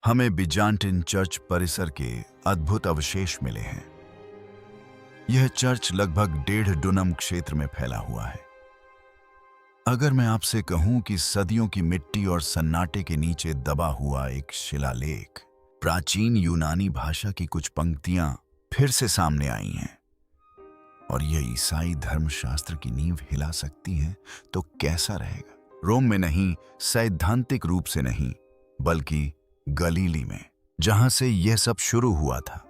हमें बिजान्टिन चर्च परिसर के अद्भुत अवशेष मिले हैं। यह चर्च लगभग 1.5 डुनम क्षेत्र में फैला हुआ है। अगर मैं आपसे कहूं कि सदियों की मिट्टी और सन्नाटे के नीचे दबा हुआ एक शिलालेख, प्राचीन यूनानी भाषा की कुछ पंक्तियां फिर से सामने आई हैं और यह ईसाई धर्मशास्त्र की नींव हिला सकती हैं, तो कैसा रहेगा? रोम में नहीं, सैद्धांतिक रूप से नहीं, बल्कि गलीली में, जहां से यह सब शुरू हुआ था।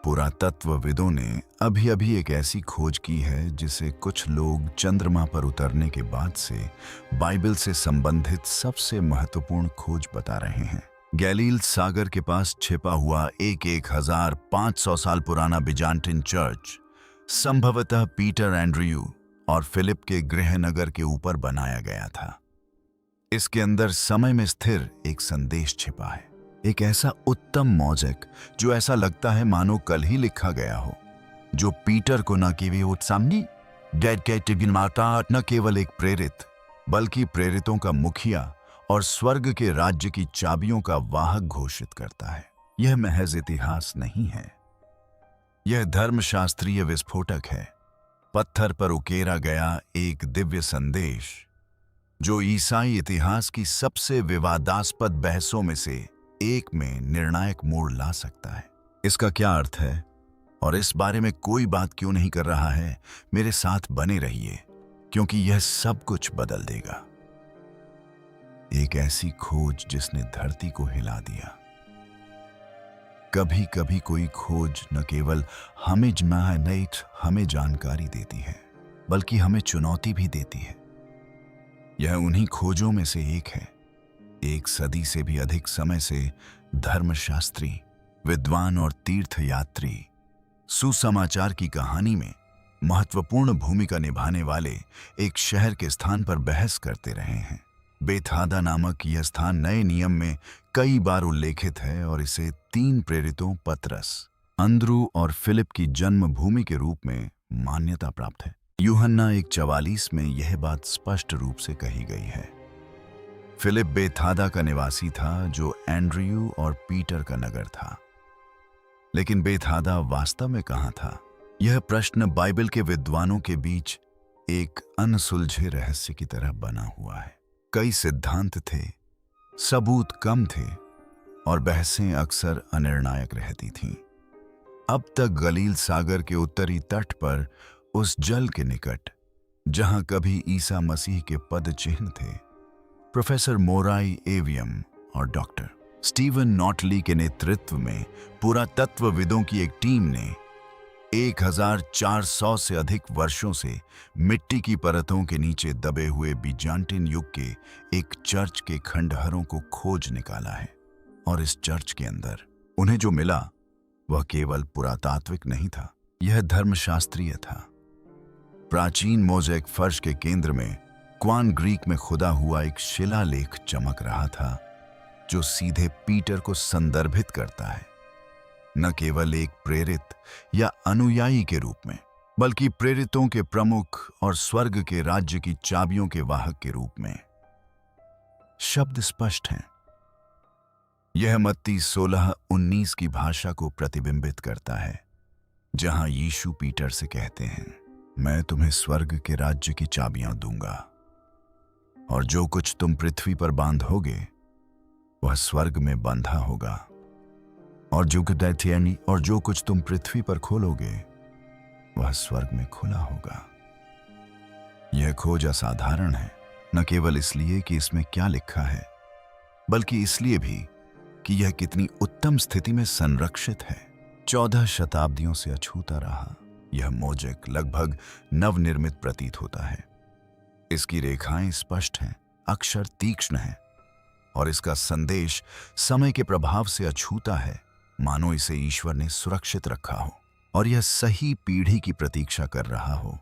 पुरातत्वविदों ने अभी अभी एक ऐसी खोज की है जिसे कुछ लोग चंद्रमा पर उतरने के बाद से बाइबल से संबंधित सबसे महत्वपूर्ण खोज बता रहे हैं। गैलील सागर के पास छिपा हुआ एक 1500 साल पुराना बिजान्टिन चर्च संभवतः पीटर एंड्रयू और फिलिप के गृहनगर के ऊपर बनाया गया था। इसके अंदर समय में स्थिर एक संदेश छिपा है, एक ऐसा उत्तम मौजक जो ऐसा लगता है मानो कल ही लिखा गया हो, जो पीटर को न केवल एक प्रेरित बल्कि प्रेरितों का मुखिया और स्वर्ग के राज्य की चाबियों का वाहक घोषित करता है। यह महज इतिहास नहीं है, यह धर्मशास्त्रीय विस्फोटक है, पत्थर पर उकेरा गया एक दिव्य संदेश जो ईसाई इतिहास की सबसे विवादास्पद बहसों में से एक में निर्णायक मोड़ ला सकता है। इसका क्या अर्थ है और इस बारे में कोई बात क्यों नहीं कर रहा है? मेरे साथ बने रहिए, क्योंकि यह सब कुछ बदल देगा। एक ऐसी खोज जिसने धरती को हिला दिया। कभी कभी कोई खोज न केवल हमें जानकारी देती है, बल्कि हमें चुनौती भी देती है। यह उन्हीं खोजों में से एक है। एक सदी से भी अधिक समय से धर्मशास्त्री, विद्वान और तीर्थयात्री सुसमाचार की कहानी में महत्वपूर्ण भूमिका निभाने वाले एक शहर के स्थान पर बहस करते रहे हैं। बेथादा नामक यह स्थान नए नियम में कई बार उल्लेखित है और इसे 3 प्रेरितों पतरस, अंद्रू और फिलिप की जन्मभूमि के रूप में मान्यता प्राप्त है। यूहन्ना 1:44 में यह बात स्पष्ट रूप से कही गई है। फिलिप बेथादा का निवासी था, जो एंड्रयू और पीटर का नगर था। लेकिन बेथादा वास्तव में कहां था? यह प्रश्न बाइबल के विद्वानों के बीच एक अनसुलझे रहस्य की तरह बना हुआ है। कई सिद्धांत थे, सबूत कम थे और बहसें अक्सर अनिर्णायक रहती थीं। अब तक गलील सागर के उत्तरी तट पर, उस जल के निकट जहां कभी ईसा मसीह के पद चिन्ह थे, प्रोफेसर मोराई एवियम और डॉक्टर स्टीवन नॉटली के नेतृत्व में पुरातत्वविदों की एक टीम ने 1400 से अधिक वर्षों से मिट्टी की परतों के नीचे दबे हुए बिजान्टिन युग के एक चर्च के खंडहरों को खोज निकाला है। और इस चर्च के अंदर उन्हें जो मिला वह केवल पुरातात्विक नहीं था, यह धर्मशास्त्रीय था। प्राचीन मोज़ेक फर्श के केंद्र में क्वान ग्रीक में खुदा हुआ एक शिलालेख चमक रहा था, जो सीधे पीटर को संदर्भित करता है, न केवल एक प्रेरित या अनुयायी के रूप में, बल्कि प्रेरितों के प्रमुख और स्वर्ग के राज्य की चाबियों के वाहक के रूप में। शब्द स्पष्ट हैं। यह मत्ती 16:19 की भाषा को प्रतिबिंबित करता है, जहां यीशु पीटर से कहते हैं, मैं तुम्हें स्वर्ग के राज्य की चाबियां दूंगा, और जो कुछ तुम पृथ्वी पर बांधोगे वह स्वर्ग में बंधा होगा, और जो कुछ तुम पृथ्वी पर खोलोगे वह स्वर्ग में खुला होगा। यह खोज असाधारण है, न केवल इसलिए कि इसमें क्या लिखा है, बल्कि इसलिए भी कि यह कितनी उत्तम स्थिति में संरक्षित है। 14 शताब्दियों से अछूता रहा यह मोज़ेक लगभग नवनिर्मित प्रतीत होता है। इसकी रेखाएं स्पष्ट हैं, अक्षर तीक्ष्ण हैं, और इसका संदेश समय के प्रभाव से अछूता है, मानो इसे ईश्वर ने सुरक्षित रखा हो और यह सही पीढ़ी की प्रतीक्षा कर रहा हो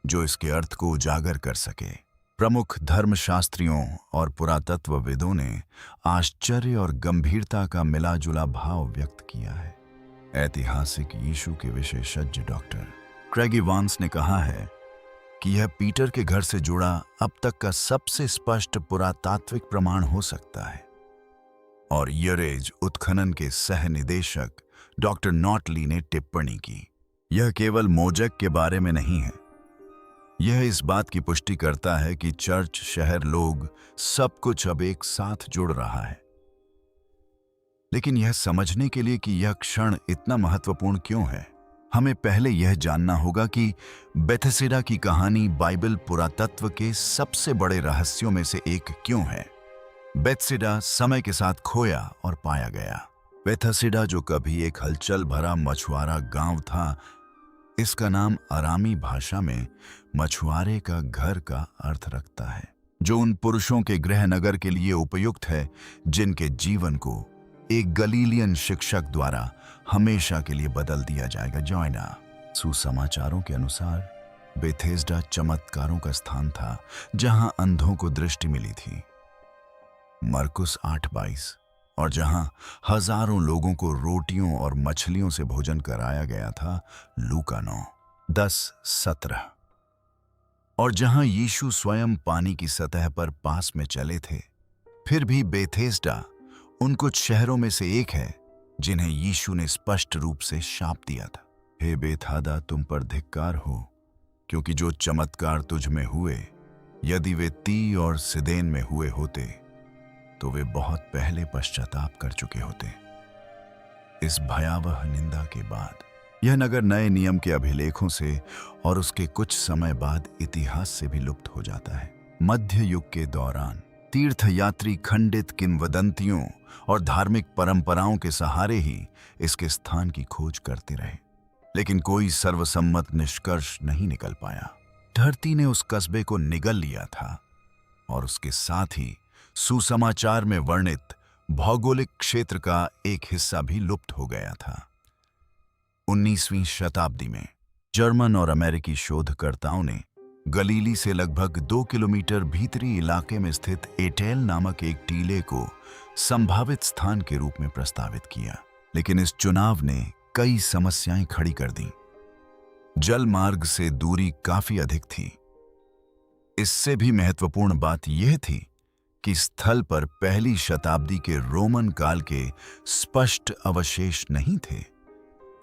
जो इसके अर्थ को उजागर कर सके। प्रमुख धर्मशास्त्रियों और पुरातत्वविदों ने आश्चर्य और गंभीरता का मिला-जुला भाव व्यक्त किया है। ऐतिहासिक यीशु के विशेषज्ञ डॉक्टर क्रेग इवांस ने कहा है कि यह पीटर के घर से जुड़ा अब तक का सबसे स्पष्ट पुरातात्विक प्रमाण हो सकता है। और यरेज उत्खनन के सह निदेशक डॉक्टर नॉटली ने टिप्पणी की, यह केवल मोजक के बारे में नहीं है, यह इस बात की पुष्टि करता है कि चर्च, शहर, लोग, सब कुछ अब एक साथ जुड़ रहा है। लेकिन यह समझने के लिए कि यह क्षण इतना महत्वपूर्ण क्यों है, हमें पहले यह जानना होगा कि बेथेसिडा की कहानी बाइबल पुरातत्व के सबसे बड़े रहस्यों में से एक क्यों है। बेथेसिडा समय के साथ खोया और पाया गया। बेथेसिडा, जो कभी एक हलचल भरा मछुआरा गांव था, इसका नाम अरामी भाषा में मछुआरे का घर का अर्थ रखता है, जो उन पुरुषों के गृहनगर के लिए उपयुक्त है जिनके जीवन को एक गलीलियन शिक्षक द्वारा हमेशा के लिए बदल दिया जाएगा। जॉइना। सुसमाचारों के अनुसार बेथेस्डा चमत्कारों का स्थान था जहां अंधों को दृष्टि मिली थी, मरकुस 8:22, और जहां हजारों लोगों को रोटियों और मछलियों से भोजन कराया गया था, लूका 9:10-17, और जहां यीशु स्वयं पानी की सतह पर पास में चले थे। फिर भी बेथेस्डा उन कुछ शहरों में से एक है जिन्हें यीशु ने स्पष्ट रूप से शाप दिया था। हे बेथादा, तुम पर धिक्कार हो, क्योंकि जो चमत्कार तुझ में हुए, यदि वे ती और सिदेन में हुए होते तो वे बहुत पहले पश्चाताप कर चुके होते। इस भयावह निंदा के बाद यह नगर नए नियम के अभिलेखों से और उसके कुछ समय बाद इतिहास से भी लुप्त हो जाता है। मध्य युग के दौरान तीर्थयात्री खंडित किंवदंतियों और धार्मिक परंपराओं के सहारे ही इसके स्थान की खोज करते रहे, लेकिन कोई सर्वसम्मत निष्कर्ष नहीं निकल पाया। धरती ने उस कस्बे को निगल लिया था और उसके साथ ही सुसमाचार में वर्णित भौगोलिक क्षेत्र का एक हिस्सा भी लुप्त हो गया था। 19वीं शताब्दी में जर्मन और अमेरिकी शोधकर्ताओं ने गलीली से लगभग 2 किलोमीटर भीतरी इलाके में स्थित एटेल नामक एक टीले को संभावित स्थान के रूप में प्रस्तावित किया, लेकिन इस चुनाव ने कई समस्याएं खड़ी कर दी। जल मार्ग से दूरी काफी अधिक थी। इससे भी महत्वपूर्ण बात यह थी कि स्थल पर पहली शताब्दी के रोमन काल के स्पष्ट अवशेष नहीं थे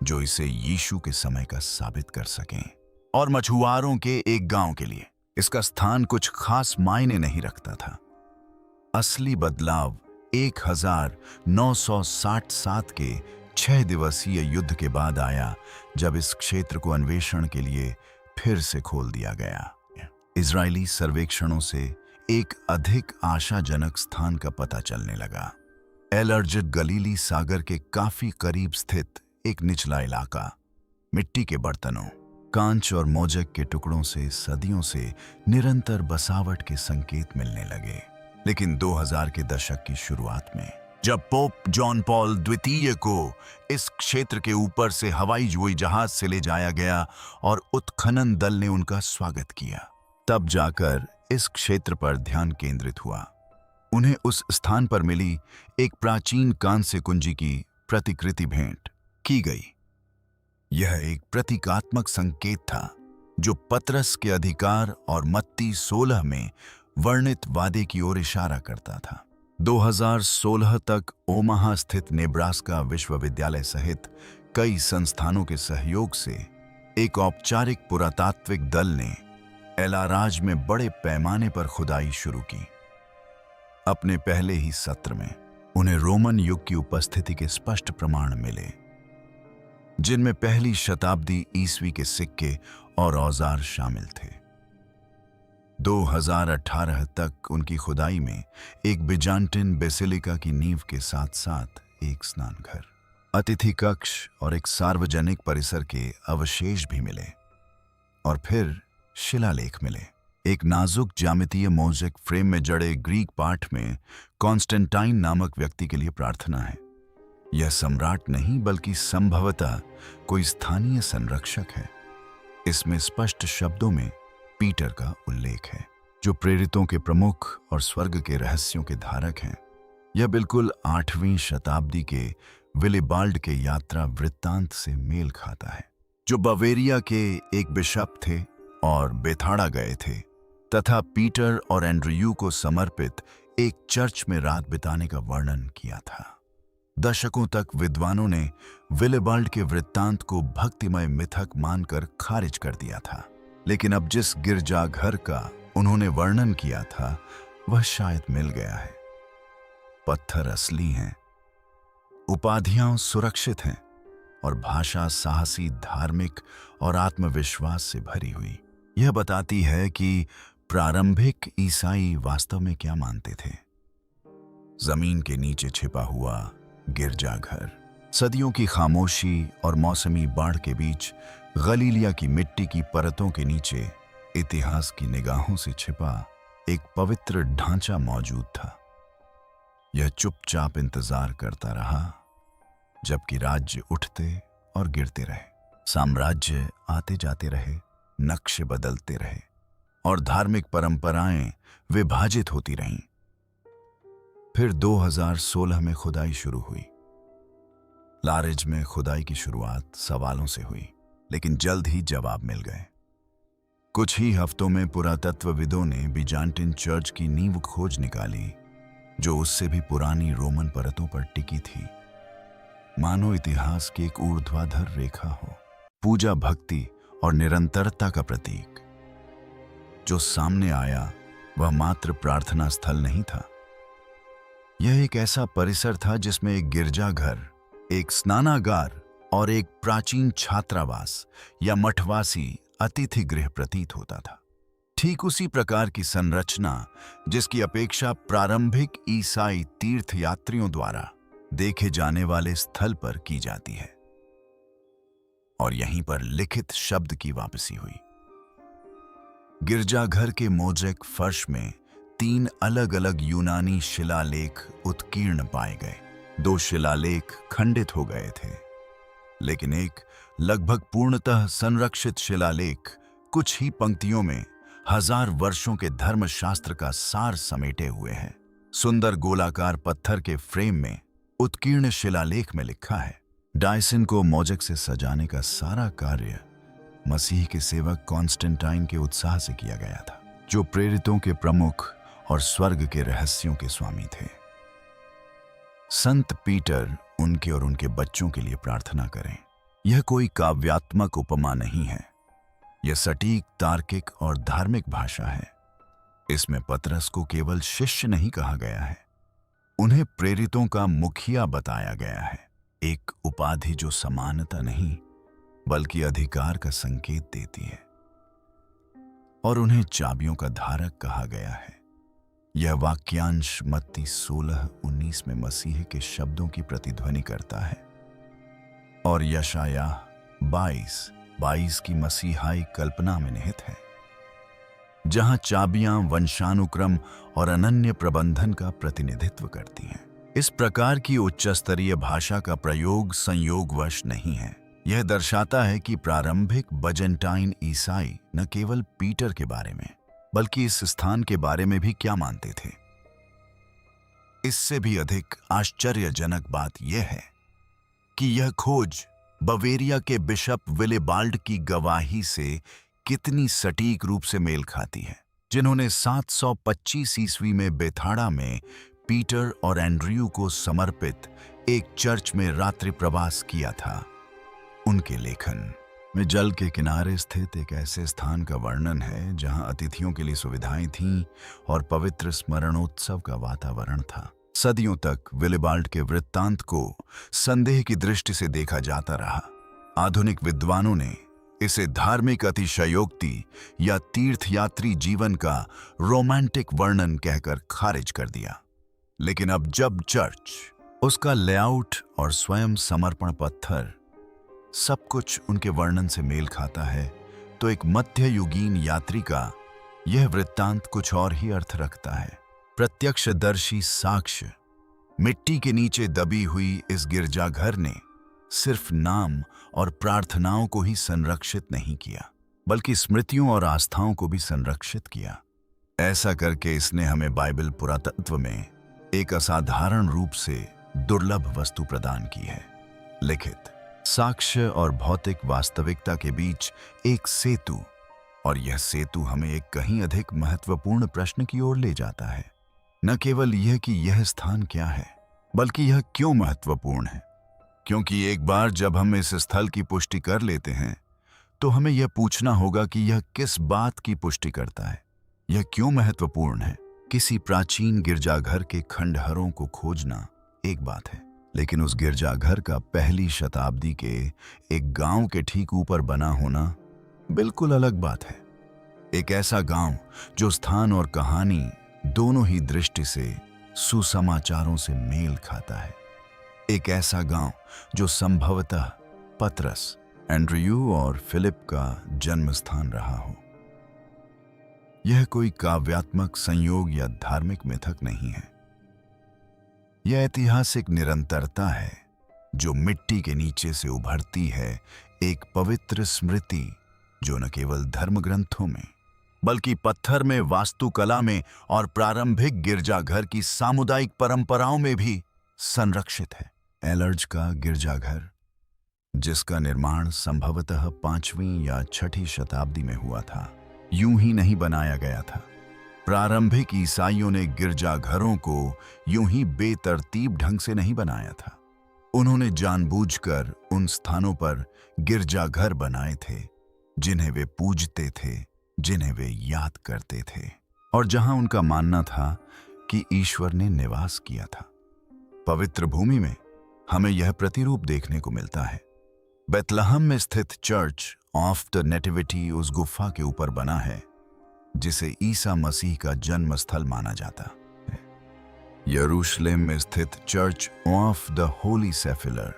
जो इसे यीशु के समय का साबित कर सकें, और मछुआरों के एक गांव के लिए इसका स्थान कुछ खास मायने नहीं रखता था। असली बदलाव 1967 के 6 दिवसीय युद्ध के बाद आया, जब इस क्षेत्र को अन्वेषण के लिए फिर से खोल दिया गया। इजरायली सर्वेक्षणों से एक अधिक आशाजनक स्थान का पता चलने लगा। एल अर्जिट गलीली सागर के काफी करीब स्थित एक निचला इलाका। मिट्टी के बर्तनों, कांच और मोजक के टुकड़ों से सदियों से निरंतर बसावट के संकेत मिलने लगे। लेकिन 2000 के दशक की शुरुआत में जब पोप जॉन पॉल द्वितीय को इस क्षेत्र के ऊपर से हवाई जहाज से ले जाया गया और उत्खनन दल ने उनका स्वागत किया, तब जाकर इस क्षेत्र पर ध्यान केंद्रित हुआ। उन्हें उस स्थान पर मिली एक प्राचीन कांस्य कुंजी की प्रतिकृति भेंट की गई। यह एक प्रतीकात्मक संकेत था जो पतरस के अधिकार और मत्ती 16 में वर्णित वादे की ओर इशारा करता था। 2016 तक ओमाहा स्थित नेब्रास्का विश्वविद्यालय सहित कई संस्थानों के सहयोग से एक औपचारिक पुरातात्विक दल ने एलाराज में बड़े पैमाने पर खुदाई शुरू की। अपने पहले ही सत्र में उन्हें रोमन युग की उपस्थिति के स्पष्ट प्रमाण मिले, जिनमें पहली शताब्दी ईस्वी के सिक्के और औजार शामिल थे। 2018 तक उनकी खुदाई में एक बिजान्टिन बेसिलिका की नींव के साथ साथ एक स्नानघर, अतिथि कक्ष और एक सार्वजनिक परिसर के अवशेष भी मिले। और फिर शिलालेख मिले। एक नाजुक ज्यामितीय मोज़ेक फ्रेम में जड़े ग्रीक पाठ में कॉन्स्टेंटाइन नामक व्यक्ति के लिए प्रार्थना है। यह सम्राट नहीं बल्कि संभवतः कोई स्थानीय संरक्षक है। इसमें स्पष्ट शब्दों में पीटर का उल्लेख है, जो प्रेरितों के प्रमुख और स्वर्ग के रहस्यों के धारक हैं। यह बिल्कुल 8वीं शताब्दी के विलिबाल्ड के यात्रा वृत्तांत से मेल खाता है, जो बवेरिया के एक बिशप थे और बेथाड़ा गए थे तथा पीटर और एंड्रयू को समर्पित एक चर्च में रात बिताने का वर्णन किया था। दशकों तक विद्वानों ने विलेबाल्ड के वृत्तांत को भक्तिमय मिथक मानकर खारिज कर दिया था, लेकिन अब जिस गिरजाघर का उन्होंने वर्णन किया था वह शायद मिल गया है। पत्थर असली हैं, उपाधियां सुरक्षित हैं और भाषा साहसी, धार्मिक और आत्मविश्वास से भरी हुई। यह बताती है कि प्रारंभिक ईसाई वास्तव में क्या मानते थे। जमीन के नीचे छिपा हुआ गिरजाघर, सदियों की खामोशी और मौसमी बाढ़ के बीच गलीलिया की मिट्टी की परतों के नीचे इतिहास की निगाहों से छिपा एक पवित्र ढांचा मौजूद था। यह चुपचाप इंतजार करता रहा जबकि राज्य उठते और गिरते रहे, साम्राज्य आते जाते रहे, नक्शे बदलते रहे और धार्मिक परंपराएं विभाजित होती रहीं। फिर 2016 में खुदाई शुरू हुई। लारिज में खुदाई की शुरुआत सवालों से हुई, लेकिन जल्द ही जवाब मिल गए। कुछ ही हफ्तों में पुरातत्वविदों ने बिजांटिन चर्च की नींव खोज निकाली, जो उससे भी पुरानी रोमन परतों पर टिकी थी। मानो इतिहास की एक ऊर्ध्वाधर रेखा हो, पूजा, भक्ति और निरंतरता का प्रतीक। जो सामने आया वह मात्र प्रार्थना स्थल नहीं था। यह एक ऐसा परिसर था जिसमें एक गिरजाघर, एक स्नानागार और एक प्राचीन छात्रावास या मठवासी अतिथि गृह प्रतीत होता था। ठीक उसी प्रकार की संरचना जिसकी अपेक्षा प्रारंभिक ईसाई तीर्थयात्रियों द्वारा देखे जाने वाले स्थल पर की जाती है। और यहीं पर लिखित शब्द की वापसी हुई। गिरजाघर के मोज़ेक फर्श में 3 अलग अलग यूनानी शिलालेख उत्कीर्ण पाए गए। 2 शिलालेख खंडित हो गए थे, लेकिन एक लगभग पूर्णतः संरक्षित शिलालेख कुछ ही पंक्तियों में 1000 वर्षों के धर्मशास्त्र का सार समेटे हुए है। सुंदर गोलाकार पत्थर के फ्रेम में उत्कीर्ण शिलालेख में लिखा है, डायसन को मोज़ेक से सजाने का सारा कार्य मसीह के सेवक कॉन्स्टेंटाइन के उत्साह से किया गया था, जो प्रेरितों के प्रमुख और स्वर्ग के रहस्यों के स्वामी थे। संत पीटर उनके और उनके बच्चों के लिए प्रार्थना करें। यह कोई काव्यात्मक उपमा नहीं है, यह सटीक, तार्किक और धार्मिक भाषा है। इसमें पतरस को केवल शिष्य नहीं कहा गया है, उन्हें प्रेरितों का मुखिया बताया गया है। एक उपाधि जो समानता नहीं बल्कि अधिकार का संकेत देती है। और उन्हें चाबियों का धारक कहा गया है। यह वाक्यांश मत्ती 16:19 में मसीह के शब्दों की प्रतिध्वनि करता है और यशायाह 22:22 की मसीहाई कल्पना में निहित है, जहां चाबियां वंशानुक्रम और अनन्य प्रबंधन का प्रतिनिधित्व करती हैं। इस प्रकार की उच्च स्तरीय भाषा का प्रयोग संयोगवश नहीं है। यह दर्शाता है कि प्रारंभिक बजेंटाइन ईसाई न केवल पीटर के बारे में बल्कि इस स्थान के बारे में भी क्या मानते थे। इससे भी अधिक आश्चर्यजनक बात यह है कि यह खोज बवेरिया के बिशप विलेबाल्ड की गवाही से कितनी सटीक रूप से मेल खाती है, जिन्होंने 725 ईस्वी में बेथाड़ा में पीटर और एंड्रयू को समर्पित एक चर्च में रात्रि प्रवास किया था। उनके लेखन में जल के किनारे स्थित एक ऐसे स्थान का वर्णन है जहां अतिथियों के लिए सुविधाएं थीं और पवित्र स्मरणोत्सव का वातावरण था। सदियों तक विलेबाल्ड के वृत्तांत को संदेह की दृष्टि से देखा जाता रहा। आधुनिक विद्वानों ने इसे धार्मिक अतिशयोक्ति या तीर्थयात्री जीवन का रोमांटिक वर्णन कहकर खारिज कर दिया। लेकिन अब जब चर्च, उसका लेआउट और स्वयं समर्पण पत्थर सब कुछ उनके वर्णन से मेल खाता है, तो एक मध्ययुगीन यात्री का यह वृत्तांत कुछ और ही अर्थ रखता है। प्रत्यक्षदर्शी साक्ष्य। मिट्टी के नीचे दबी हुई इस गिरजाघर ने सिर्फ नाम और प्रार्थनाओं को ही संरक्षित नहीं किया, बल्कि स्मृतियों और आस्थाओं को भी संरक्षित किया। ऐसा करके इसने हमें बाइबल पुरातत्व में एक असाधारण रूप से दुर्लभ वस्तु प्रदान की है। लिखित साक्ष्य और भौतिक वास्तविकता के बीच एक सेतु, और यह सेतु हमें एक कहीं अधिक महत्वपूर्ण प्रश्न की ओर ले जाता है। न केवल यह कि यह स्थान क्या है, बल्कि यह क्यों महत्वपूर्ण है। क्योंकि एक बार जब हम इस स्थल की पुष्टि कर लेते हैं तो हमें यह पूछना होगा कि यह किस बात की पुष्टि करता है, यह क्यों महत्वपूर्ण है। किसी प्राचीन गिरजाघर के खंडहरों को खोजना एक बात है, लेकिन उस गिरजाघर का पहली शताब्दी के एक गांव के ठीक ऊपर बना होना बिल्कुल अलग बात है। एक ऐसा गांव जो स्थान और कहानी दोनों ही दृष्टि से सुसमाचारों से मेल खाता है। एक ऐसा गांव जो संभवतः पतरस, एंड्रयू और फिलिप का जन्म स्थान रहा हो। यह कोई काव्यात्मक संयोग या धार्मिक मिथक नहीं है। यह ऐतिहासिक निरंतरता है जो मिट्टी के नीचे से उभरती है, एक पवित्र स्मृति जो न केवल धर्म ग्रंथों में बल्कि पत्थर में, वास्तुकला में और प्रारंभिक गिरजाघर की सामुदायिक परंपराओं में भी संरक्षित है। एलर्ज का गिरजाघर, जिसका निर्माण संभवतः 5वीं या 6ठी शताब्दी में हुआ था, यूं ही नहीं बनाया गया था। प्रारंभिक ईसाइयों ने गिरजाघरों को यूं ही बेतरतीब ढंग से नहीं बनाया था। उन्होंने जानबूझकर उन स्थानों पर गिरजाघर बनाए थे जिन्हें वे पूजते थे, जिन्हें वे याद करते थे और जहां उनका मानना था कि ईश्वर ने निवास किया था। पवित्र भूमि में हमें यह प्रतिरूप देखने को मिलता है। बेथलहम में स्थित चर्च ऑफ द नेटिविटी उस गुफा के ऊपर बना है जिसे ईसा मसीह का जन्म स्थल माना जाता है। यरूशलेम में स्थित चर्च ऑफ द होली सेफिलर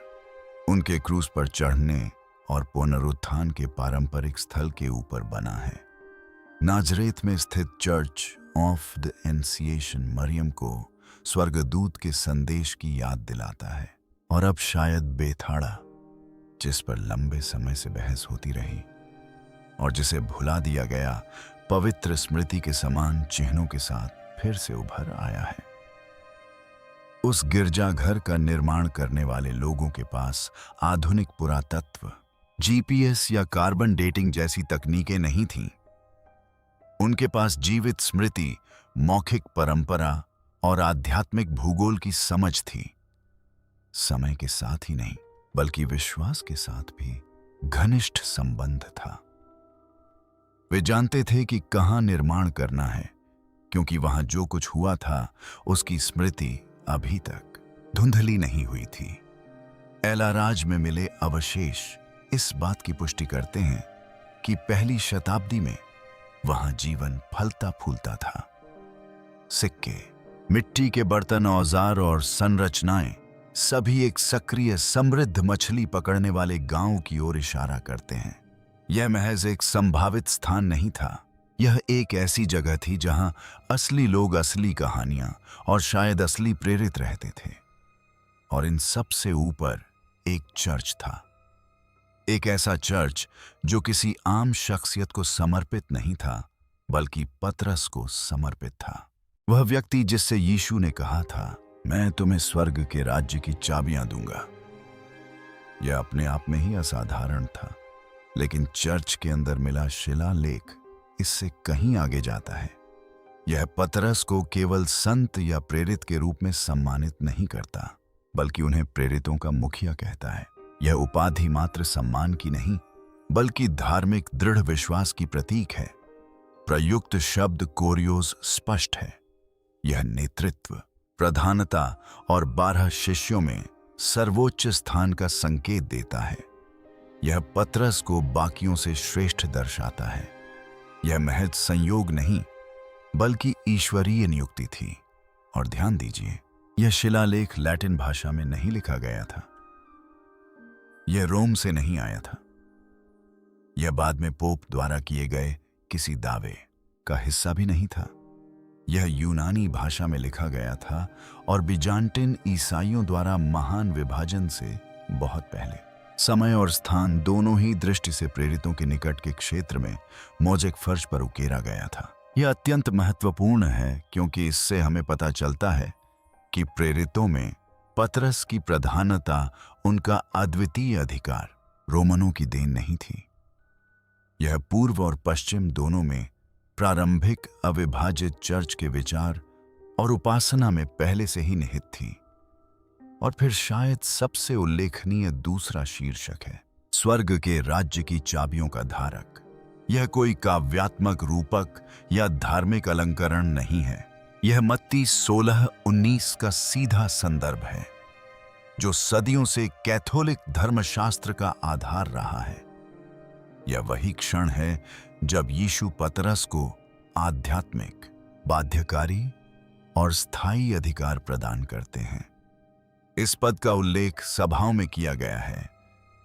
उनके क्रूस पर चढ़ने और पुनरुत्थान के पारंपरिक स्थल के ऊपर बना है। नाजरेत में स्थित चर्च ऑफ द एनसिएशन मरियम को स्वर्गदूत के संदेश की याद दिलाता है। और अब शायद बेथाड़ा, जिस पर लंबे समय से बहस होती रही और जिसे भुला दिया गया, पवित्र स्मृति के समान चिन्हों के साथ फिर से उभर आया है। उस गिरजाघर का निर्माण करने वाले लोगों के पास आधुनिक पुरातत्व, जीपीएस या कार्बन डेटिंग जैसी तकनीकें नहीं थीं। उनके पास जीवित स्मृति, मौखिक परंपरा और आध्यात्मिक भूगोल की समझ थी। समय के साथ ही नहीं बल्कि विश्वास के साथ भी घनिष्ठ संबंध था। वे जानते थे कि कहां निर्माण करना है, क्योंकि वहां जो कुछ हुआ था उसकी स्मृति अभी तक धुंधली नहीं हुई थी। एलाराज में मिले अवशेष इस बात की पुष्टि करते हैं कि पहली शताब्दी में वहां जीवन फलता फूलता था। सिक्के, मिट्टी के बर्तन, औजार और संरचनाएं सभी एक सक्रिय, समृद्ध मछली पकड़ने वाले गांव की ओर इशारा करते हैं। यह महज एक संभावित स्थान नहीं था, यह एक ऐसी जगह थी जहां असली लोग, असली कहानियां और शायद असली प्रेरित रहते थे। और इन सब से ऊपर एक चर्च था, एक ऐसा चर्च जो किसी आम शख्सियत को समर्पित नहीं था बल्कि पतरस को समर्पित था। वह व्यक्ति जिससे यीशु ने कहा था, मैं तुम्हें स्वर्ग के राज्य की चाबियां दूंगा। यह अपने आप में ही असाधारण था, लेकिन चर्च के अंदर मिला शिलालेख इससे कहीं आगे जाता है। यह पतरस को केवल संत या प्रेरित के रूप में सम्मानित नहीं करता, बल्कि उन्हें प्रेरितों का मुखिया कहता है। यह उपाधि मात्र सम्मान की नहीं, बल्कि धार्मिक दृढ़ विश्वास की प्रतीक है। प्रयुक्त शब्द कोरियोस स्पष्ट है। यह नेतृत्व, प्रधानता और 12 शिष्यों में सर्वोच्च स्थान का संकेत देता है। यह पतरस को बाकियों से श्रेष्ठ दर्शाता है। यह महज संयोग नहीं बल्कि ईश्वरीय नियुक्ति थी। और ध्यान दीजिए, यह शिलालेख लैटिन भाषा में नहीं लिखा गया था। यह रोम से नहीं आया था। यह बाद में पोप द्वारा किए गए किसी दावे का हिस्सा भी नहीं था। यह यूनानी भाषा में लिखा गया था और बिजान्टिन ईसाइयों द्वारा महान विभाजन से बहुत पहले, समय और स्थान दोनों ही दृष्टि से प्रेरितों के निकट के क्षेत्र में मोज़ेक फर्श पर उकेरा गया था। यह अत्यंत महत्वपूर्ण है क्योंकि इससे हमें पता चलता है कि प्रेरितों में पतरस की प्रधानता, उनका अद्वितीय अधिकार रोमनों की देन नहीं थी। यह पूर्व और पश्चिम दोनों में प्रारंभिक अविभाजित चर्च के विचार और उपासना में पहले से ही निहित थी। और फिर शायद सबसे उल्लेखनीय दूसरा शीर्षक है स्वर्ग के राज्य की चाबियों का धारक। यह कोई काव्यात्मक रूपक या धार्मिक अलंकरण नहीं है। यह मत्ती 16:19 का सीधा संदर्भ है, जो सदियों से कैथोलिक धर्मशास्त्र का आधार रहा है। यह वही क्षण है जब यीशु पतरस को आध्यात्मिक, बाध्यकारी और स्थायी अधिकार प्रदान करते हैं। इस पद का उल्लेख सभाओं में किया गया है,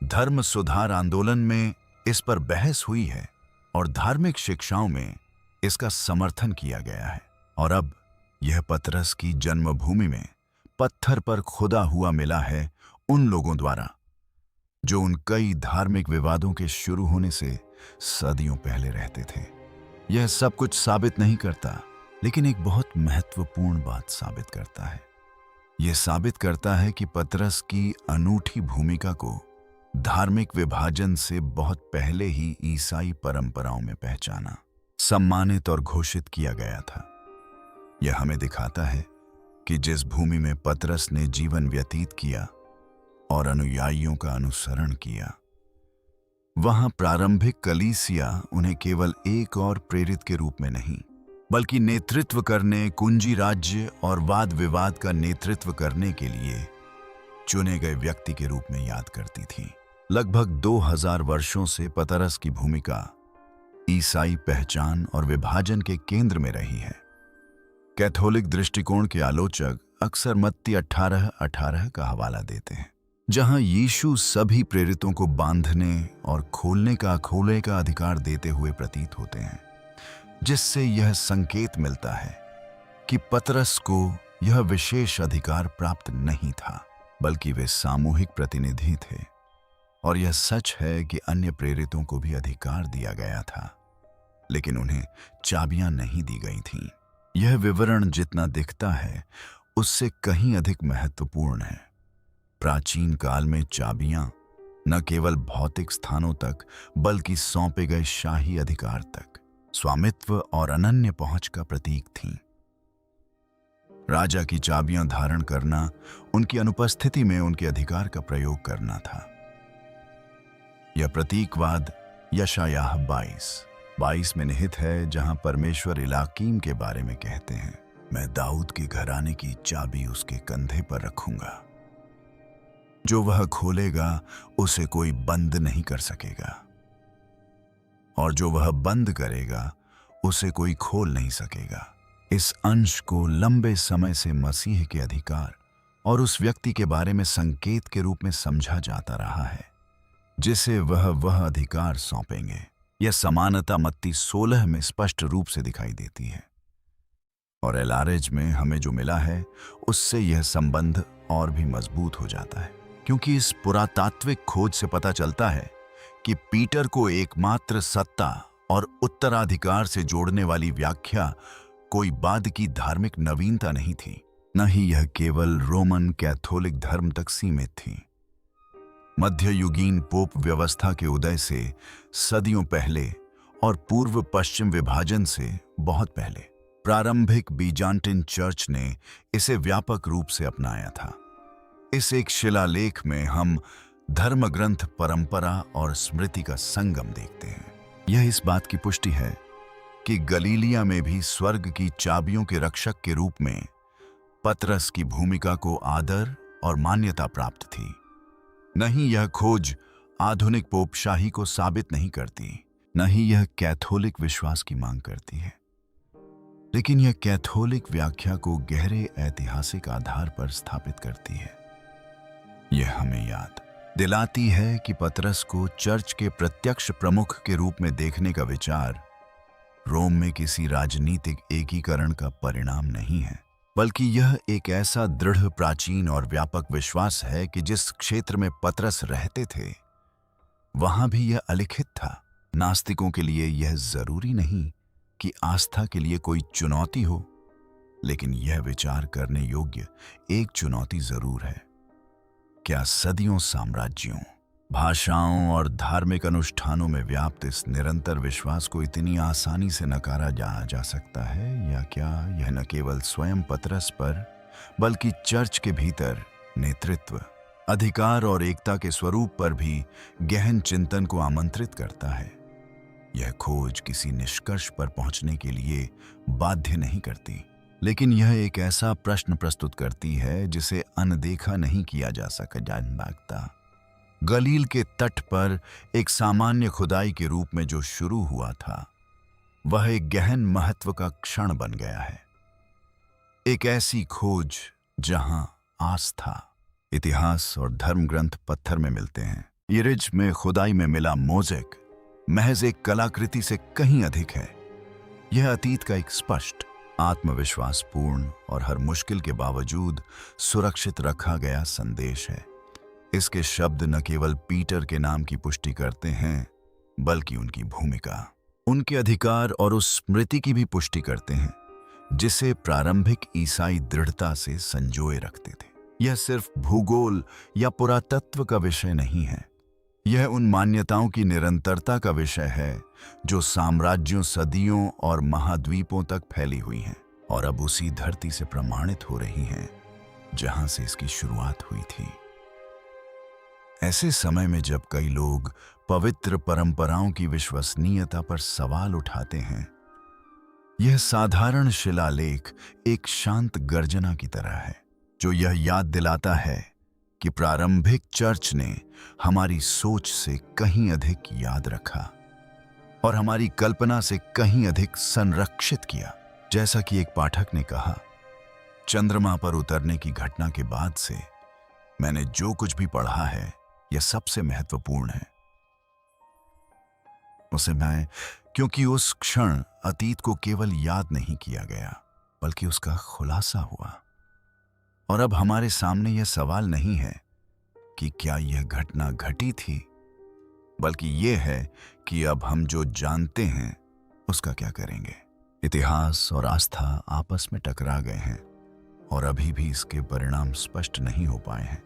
धर्म सुधार आंदोलन में इस पर बहस हुई है और धार्मिक शिक्षाओं में इसका समर्थन किया गया है। और अब यह पतरस की जन्मभूमि में पत्थर पर खुदा हुआ मिला है उन लोगों द्वारा जो उन कई धार्मिक विवादों के शुरू होने से सदियों पहले रहते थे। यह सब कुछ साबित नहीं करता, लेकिन एक बहुत महत्वपूर्ण बात साबित करता है। यह साबित करता है कि पतरस की अनूठी भूमिका को धार्मिक विभाजन से बहुत पहले ही ईसाई परंपराओं में पहचाना, सम्मानित और घोषित किया गया था। यह हमें दिखाता है कि जिस भूमि में पतरस ने जीवन व्यतीत किया और अनुयायियों का अनुसरण किया, वहां प्रारंभिक कलीसिया उन्हें केवल एक और प्रेरित के रूप में नहीं, बल्कि नेतृत्व करने, कुंजी राज्य और वाद विवाद का नेतृत्व करने के लिए चुने गए व्यक्ति के रूप में याद करती थी। लगभग 2000 वर्षों से पतरस की भूमिका ईसाई पहचान और विभाजन के केंद्र में रही है। कैथोलिक दृष्टिकोण के आलोचक अक्सर मत्ती 18:18 का हवाला देते हैं, जहां यीशु सभी प्रेरितों को बांधने और खोलने का अधिकार देते हुए प्रतीत होते हैं, जिससे यह संकेत मिलता है कि पतरस को यह विशेष अधिकार प्राप्त नहीं था, बल्कि वे सामूहिक प्रतिनिधि थे। और यह सच है कि अन्य प्रेरितों को भी अधिकार दिया गया था, लेकिन उन्हें चाबियां नहीं दी गई थीं। यह विवरण जितना दिखता है उससे कहीं अधिक महत्वपूर्ण है। प्राचीन काल में चाबियां न केवल भौतिक स्थानों तक, बल्कि सौंपे गए शाही अधिकार तक स्वामित्व और अनन्य पहुंच का प्रतीक थीं। राजा की चाबियां धारण करना उनकी अनुपस्थिति में उनके अधिकार का प्रयोग करना था। यह प्रतीकवाद यशायाह 22 में निहित है, जहां परमेश्वर इलाकीम के बारे में कहते हैं, मैं दाऊद के घराने की चाबी उसके कंधे पर रखूंगा। जो वह खोलेगा उसे कोई बंद नहीं कर सकेगा, और जो वह बंद करेगा उसे कोई खोल नहीं सकेगा। इस अंश को लंबे समय से मसीह के अधिकार और उस व्यक्ति के बारे में संकेत के रूप में समझा जाता रहा है जिसे वह अधिकार सौंपेंगे। यह समानता मत्ती 16 में स्पष्ट रूप से दिखाई देती है, और एलारेज में हमें जो मिला है उससे यह संबंध और भी मजबूत हो जाता है, क्योंकि इस पुरातात्विक खोज से पता चलता है कि पीटर को एकमात्र सत्ता और उत्तराधिकार से जोड़ने वाली व्याख्या कोई बाद की धार्मिक नवीनता नहीं थी, न ही यह केवल रोमन कैथोलिक धर्म तक सीमित थी। मध्ययुगीन पोप व्यवस्था के उदय से सदियों पहले और पूर्व पश्चिम विभाजन से बहुत पहले प्रारंभिक बीजांटिन चर्च ने इसे व्यापक रूप से अपनाया था। इस एक शिलालेख में हम धर्म ग्रंथ, परंपरा और स्मृति का संगम देखते हैं। यह इस बात की पुष्टि है कि गलीलिया में भी स्वर्ग की चाबियों के रक्षक के रूप में पतरस की भूमिका को आदर और मान्यता प्राप्त थी। नहीं, यह खोज आधुनिक पोपशाही को साबित नहीं करती, न ही यह कैथोलिक विश्वास की मांग करती है, लेकिन यह कैथोलिक व्याख्या को गहरे ऐतिहासिक आधार पर स्थापित करती है। यह हमें याद दिलाती है कि पतरस को चर्च के प्रत्यक्ष प्रमुख के रूप में देखने का विचार रोम में किसी राजनीतिक एकीकरण का परिणाम नहीं है, बल्कि यह एक ऐसा दृढ़, प्राचीन और व्यापक विश्वास है कि जिस क्षेत्र में पतरस रहते थे वहां भी यह अलिखित था। नास्तिकों के लिए यह जरूरी नहीं कि आस्था के लिए कोई चुनौती हो, लेकिन यह विचार करने योग्य एक चुनौती जरूर है। क्या सदियों साम्राज्यों, भाषाओं और धार्मिक अनुष्ठानों में व्याप्त इस निरंतर विश्वास को इतनी आसानी से नकारा जा सकता है, या क्या यह न केवल स्वयं पतरस पर बल्कि चर्च के भीतर नेतृत्व, अधिकार और एकता के स्वरूप पर भी गहन चिंतन को आमंत्रित करता है। यह खोज किसी निष्कर्ष पर पहुंचने के लिए बाध्य नहीं करती, लेकिन यह एक ऐसा प्रश्न प्रस्तुत करती है जिसे अनदेखा नहीं किया जा सकता। गलील के तट पर एक सामान्य खुदाई के रूप में जो शुरू हुआ था, वह एक गहन महत्व का क्षण बन गया है। एक ऐसी खोज जहां आस्था, इतिहास और धर्म ग्रंथ पत्थर में मिलते हैं। यिरिज में खुदाई में मिला मोज़ेक महज एक कलाकृति से कहीं अधिक है। यह अतीत का एक स्पष्ट, आत्मविश्वासपूर्ण और हर मुश्किल के बावजूद सुरक्षित रखा गया संदेश है। इसके शब्द न केवल पीटर के नाम की पुष्टि करते हैं, बल्कि उनकी भूमिका, उनके अधिकार और उस स्मृति की भी पुष्टि करते हैं जिसे प्रारंभिक ईसाई दृढ़ता से संजोए रखते थे। यह सिर्फ भूगोल या पुरातत्व का विषय नहीं है, यह उन मान्यताओं की निरंतरता का विषय है जो साम्राज्यों, सदियों और महाद्वीपों तक फैली हुई हैं और अब उसी धरती से प्रमाणित हो रही हैं जहां से इसकी शुरुआत हुई थी। ऐसे समय में जब कई लोग पवित्र परंपराओं की विश्वसनीयता पर सवाल उठाते हैं, यह साधारण शिलालेख एक शांत गर्जना की तरह है जो यह याद दिलाता है कि प्रारंभिक चर्च ने हमारी सोच से कहीं अधिक याद रखा और हमारी कल्पना से कहीं अधिक संरक्षित किया। जैसा कि एक पाठक ने कहा, चंद्रमा पर उतरने की घटना के बाद से मैंने जो कुछ भी पढ़ा है, यह सबसे महत्वपूर्ण है। क्योंकि उस क्षण अतीत को केवल याद नहीं किया गया, बल्कि उसका खुलासा हुआ। और अब हमारे सामने यह सवाल नहीं है कि क्या यह घटना घटी थी, बल्कि यह है कि अब हम जो जानते हैं उसका क्या करेंगे। इतिहास और आस्था आपस में टकरा गए हैं और अभी भी इसके परिणाम स्पष्ट नहीं हो पाए हैं।